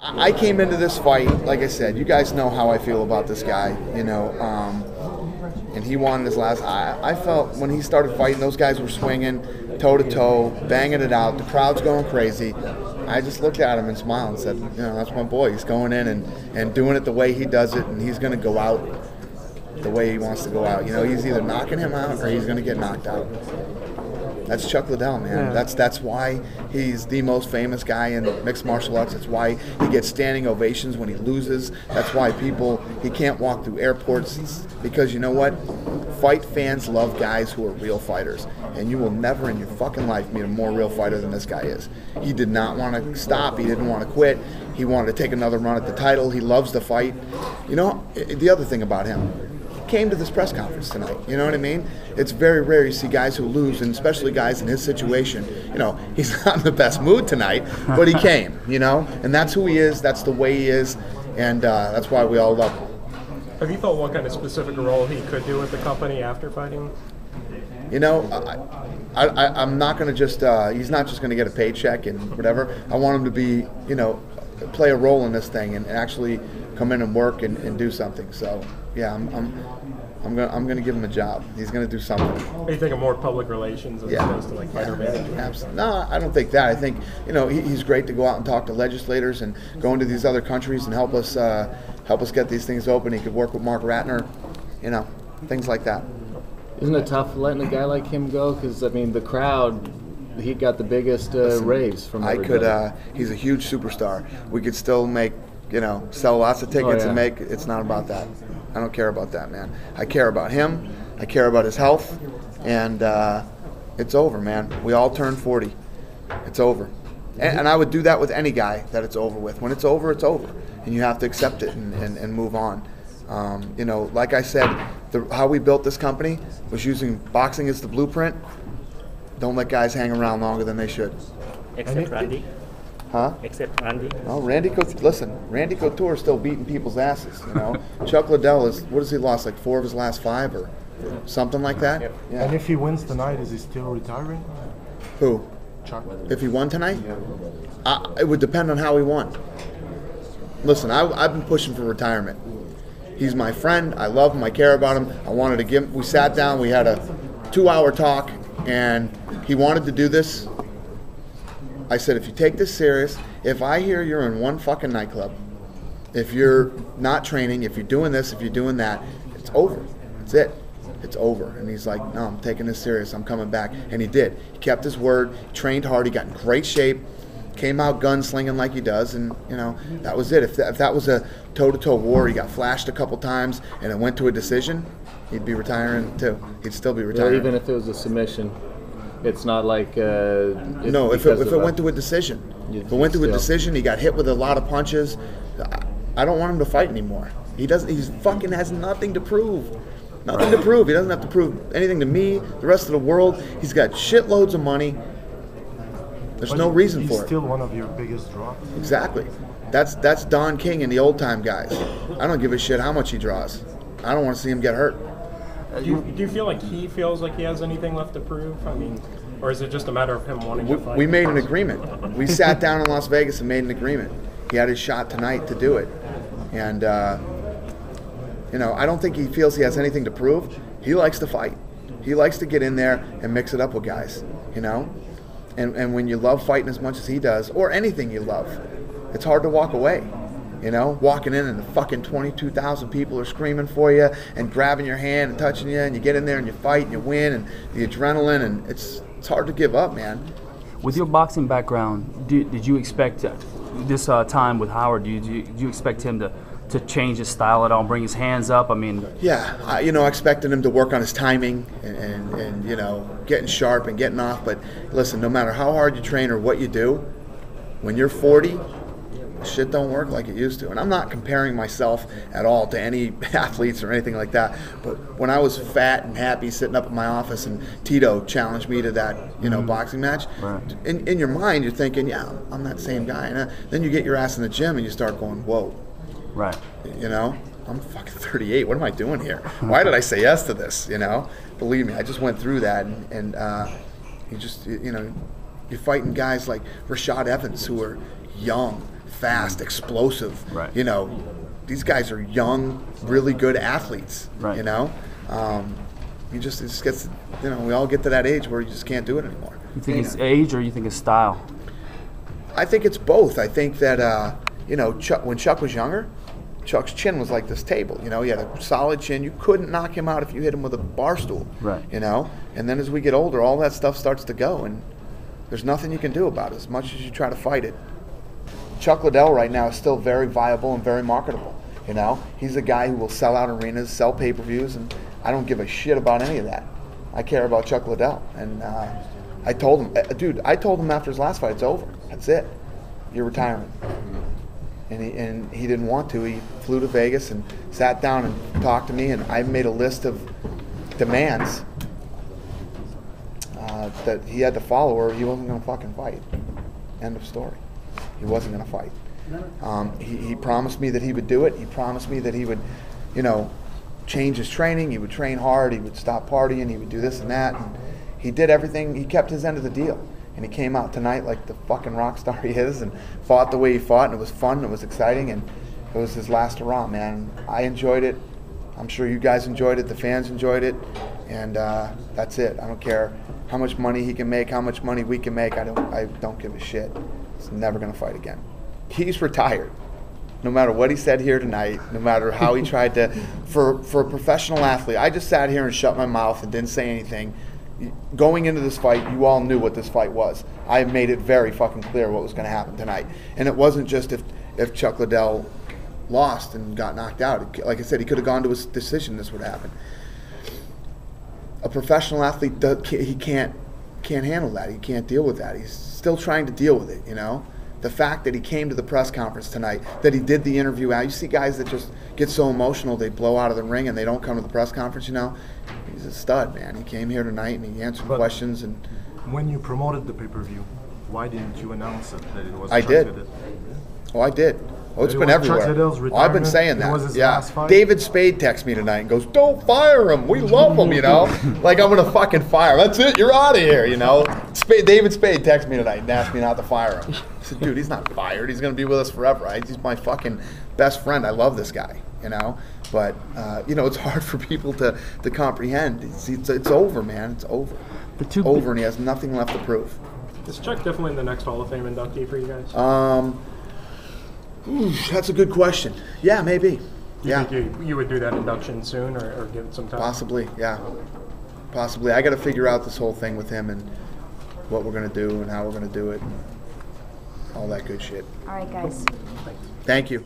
I came into this fight, like I said, you guys know how I feel about this guy, and he won his last. I felt when he started fighting, those guys were swinging toe to toe, banging it out, the crowd's going crazy. I just looked at him and smiled and said, that's my boy. He's going in and doing it the way he does it, and he's going to go out the way he wants to go out. He's either knocking him out or he's going to get knocked out. That's Chuck Liddell, man. Yeah. That's why he's the most famous guy in mixed martial arts. That's why he gets standing ovations when he loses. That's why he can't walk through airports. Because you know what? Fight fans love guys who are real fighters. And you will never in your fucking life meet a more real fighter than this guy is. He did not want to stop. He didn't want to quit. He wanted to take another run at the title. He loves to fight. The other thing about him, came to this press conference tonight. You know what I mean? It's very rare you see guys who lose, and especially guys in his situation. He's not in the best mood tonight, but he came, and that's who he is, that's the way he is, and that's why we all love him. Have you thought what kind of specific role he could do with the company after fighting? I'm not going to just, he's not just going to get a paycheck and whatever. I want him to be, play a role in this thing and actually come in and work and do something. So, yeah, I'm gonna give him a job. He's gonna do something. Are you thinking more public relations as opposed to like fighter management? Absolutely. No, I don't think that. I think he's great to go out and talk to legislators and go into these other countries and help us get these things open. He could work with Mark Ratner, things like that. Isn't it tough letting a guy like him go? Because the crowd, he got the biggest raves from everybody. He's a huge superstar. We could still make. Sell lots of tickets and make. It's not about that. I don't care about that, man. I care about him. I care about his health, and it's over, man. We all turn 40. It's over, and I would do that with any guy that it's over with. When it's over, and you have to accept it and move on. Like I said, how we built this company was using boxing as the blueprint. Don't let guys hang around longer than they should. Except Randy. Huh? Except Randy. Oh, Randy Couture is still beating people's asses, Chuck Liddell what has he lost, like 4 of his last 5 or something like that? Yep. Yeah. And if he wins tonight, is he still retiring? Who? Chuck. If he won tonight? It would depend on how he won. Listen, I've been pushing for retirement. He's my friend. I love him. I care about him. I wanted to give him, we sat down, we had a 2-hour talk, and he wanted to do this. I said, if you take this serious, if I hear you're in one fucking nightclub, if you're not training, if you're doing this, if you're doing that, it's over. That's it. It's over. And he's like, no, I'm taking this serious. I'm coming back. And he did. He kept his word, trained hard, he got in great shape, came out gunslinging like he does, and, that was it. If that was a toe-to-toe war, he got flashed a couple times, and it went to a decision, he'd be retiring too. He'd still be retiring. Even if it was a submission. It's not like no. If it went to a decision, if it went to a decision, he got hit with a lot of punches. I don't want him to fight anymore. He doesn't. He fucking has nothing to prove. Nothing to prove. He doesn't have to prove anything to me, the rest of the world. He's got shitloads of money. There's no reason for it. He's still one of your biggest draws. Exactly. That's Don King and the old time guys. I don't give a shit how much he draws. I don't want to see him get hurt. Do you feel like he feels like he has anything left to prove? Or is it just a matter of him wanting to fight? We made an agreement. We sat down in Las Vegas and made an agreement. He had his shot tonight to do it. And, I don't think he feels he has anything to prove. He likes to fight. He likes to get in there and mix it up with guys, And when you love fighting as much as he does, or anything you love, it's hard to walk away. Walking in and the fucking 22,000 people are screaming for you and grabbing your hand and touching you, and you get in there and you fight and you win, and the adrenaline, and it's hard to give up, man. With your boxing background, did you expect this time with Howard? Did you expect him to change his style at all, bring his hands up? Yeah, I expected him to work on his timing and getting sharp and getting off. But listen, no matter how hard you train or what you do, when you're 40. Shit don't work like it used to. And I'm not comparing myself at all to any athletes or anything like that. But when I was fat and happy sitting up in my office and Tito challenged me to that, boxing match, right. In your mind you're thinking, yeah, I'm that same guy. And then you get your ass in the gym and you start going, whoa. Right. I'm fucking 38. What am I doing here? Why did I say yes to this? Believe me, I just went through that, and you just, you're fighting guys like Rashad Evans who are young, fast, explosive. Right. You know, these guys are young, really good athletes. Right. You know, it just gets, you know, we all get to that age where you just can't do it anymore. You think it's age or you think it's style? I think it's both. I think that, you know, when Chuck was younger, Chuck's chin was like this table. You know, he had a solid chin. You couldn't knock him out if you hit him with a bar stool. Right. You know, and then as we get older, all that stuff starts to go, and there's nothing you can do about it as much as you try to fight it. Chuck Liddell right now is still very viable and very marketable. You know, he's a guy who will sell out arenas, sell pay-per-views, and I don't give a shit about any of that. I care about Chuck Liddell, and I told him, dude, I told him after his last fight, it's over. That's it. You're retiring. And he didn't want to. He flew to Vegas and sat down and talked to me, and I made a list of demands that he had to follow, or he wasn't going to fucking fight. End of story. He wasn't going to fight. He promised me that he would do it. He promised me that he would, you know, change his training. He would train hard. He would stop partying. He would do this and that. And he did everything. He kept his end of the deal. And he came out tonight like the fucking rock star he is, and fought the way he fought, and it was fun, it was exciting, and it was his last hurrah, man. I enjoyed it. I'm sure you guys enjoyed it. The fans enjoyed it, and that's it. I don't care how much money he can make, how much money we can make. I don't give a shit. He's never gonna fight again. He's retired. No matter what he said here tonight, no matter how he tried to, for a professional athlete, I just sat here and shut my mouth and didn't say anything. Going into this fight, you all knew what this fight was. I made it very fucking clear what was going to happen tonight. And it wasn't just if Chuck Liddell lost and got knocked out. Like I said, he could have gone to his decision, this would happen. A professional athlete, he can't handle that. He can't deal with that. He's still trying to deal with it, you know? The fact that he came to the press conference tonight, that he did the interview out. You see guys that just get so emotional, they blow out of the ring and they don't come to the press conference, you know? He's a stud, man. He came here tonight and he answered questions. And when you promoted the pay-per-view, why didn't you announce it that it was I Chuck did. Liddell? Oh, I did. Oh, it's It been was Chuck everywhere. Liddell's Oh, I've been retirement. saying It that. was his Yeah. last fight. David Spade texts me tonight and goes, "Don't fire him. We love him, you know. Like I'm gonna fucking fire him. That's it. You're out of here, you know." David Spade texted me tonight and asked me not to fire him. I said, "Dude, he's not fired. He's gonna be with us forever. He's my fucking best friend. I love this guy, you know." But you know, it's hard for people to comprehend. It's over, man. It's over. Over, and he has nothing left to prove. Is Chuck definitely the next Hall of Fame inductee for you guys? That's a good question. Yeah, maybe. Do you think you would do that induction soon, or give it some time? Possibly, yeah. Possibly. I got to figure out this whole thing with him and what we're going to do and how we're going to do it and all that good shit. All right, guys. Thank you.